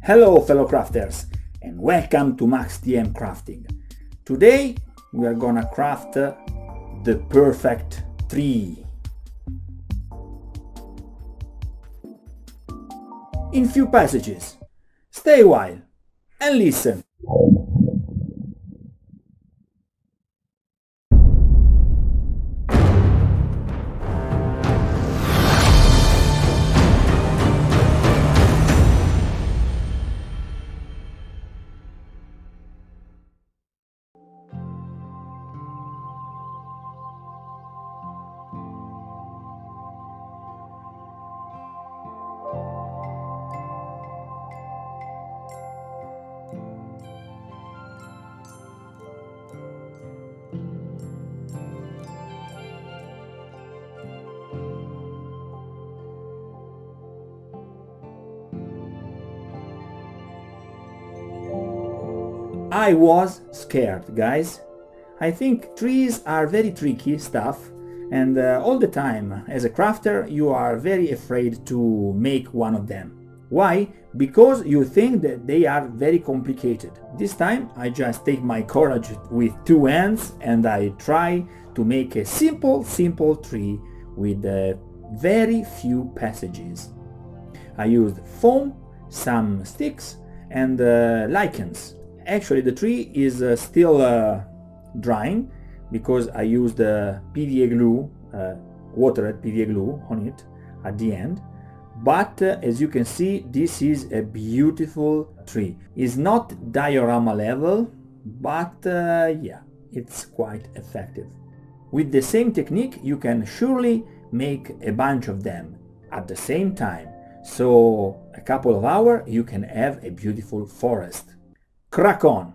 Hello fellow crafters and welcome to maxdmcrafting. Today we are gonna craft the perfect tree. In few passages. Stay a while and listen. I was scared, guys. I think trees are very tricky stuff, and all the time as a crafter you are very afraid to make one of them. Why? Because you think that they are very complicated. This time I just take my courage with two hands and I try to make a simple tree with very few passages. I used foam, some sticks and lichens. Actually the tree is still drying because I used PVA glue, watered PVA glue on it at the end. But as you can see, this is a beautiful tree. It's not diorama level, but yeah, it's quite effective. With the same technique you can surely make a bunch of them at the same time. So a couple of hours you can have a beautiful forest. Crack on!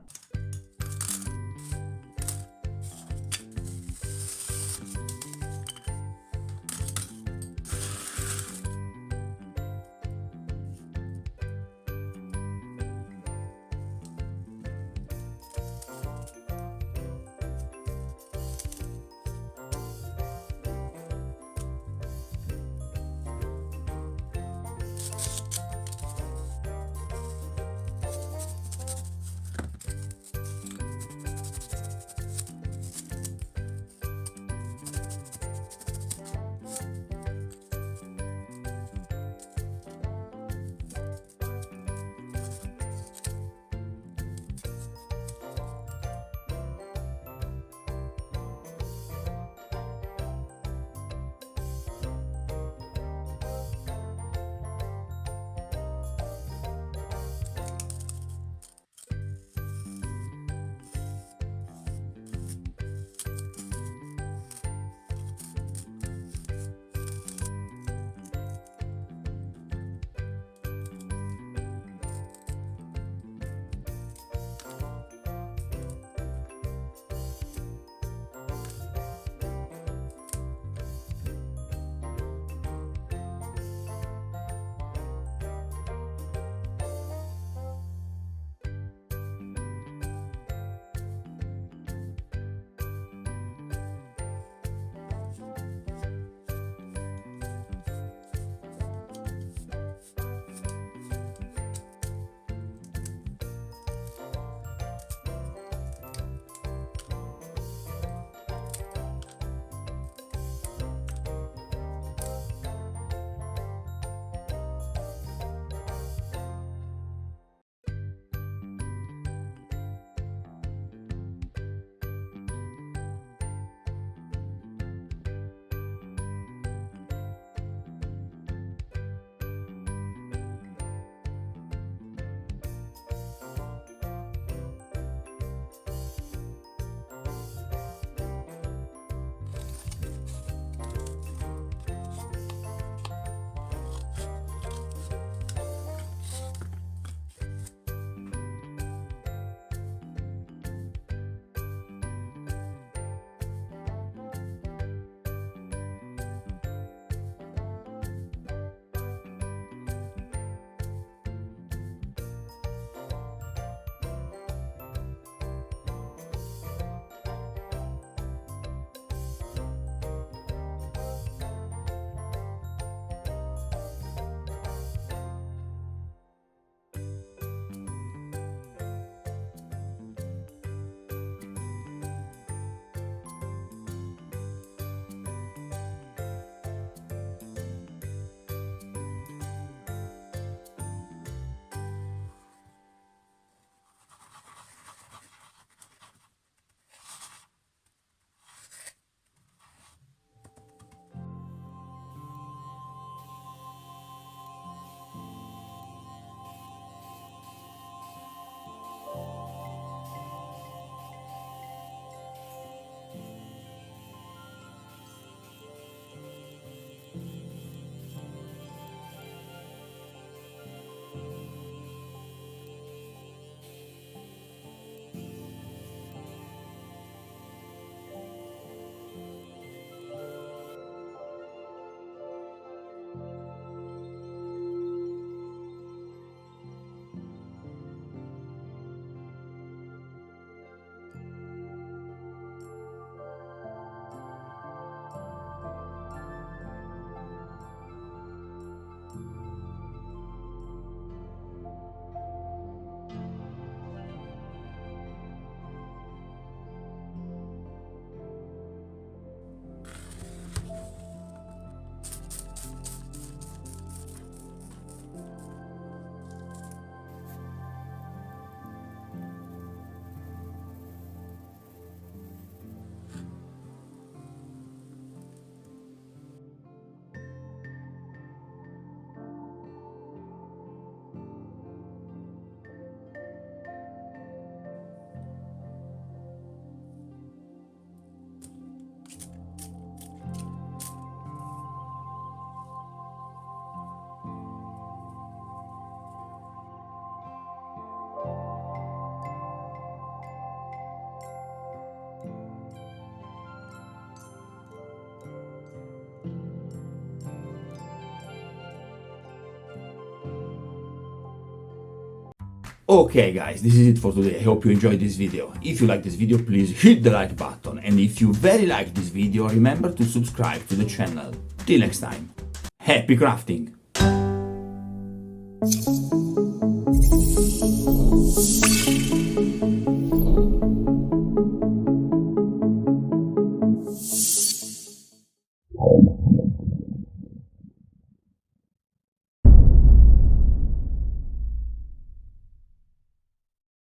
Okay guys, this is it for today. I hope you enjoyed this video. If you like this video, please hit the like button, and if you very like this video, remember to subscribe to the channel. Till next time, happy crafting!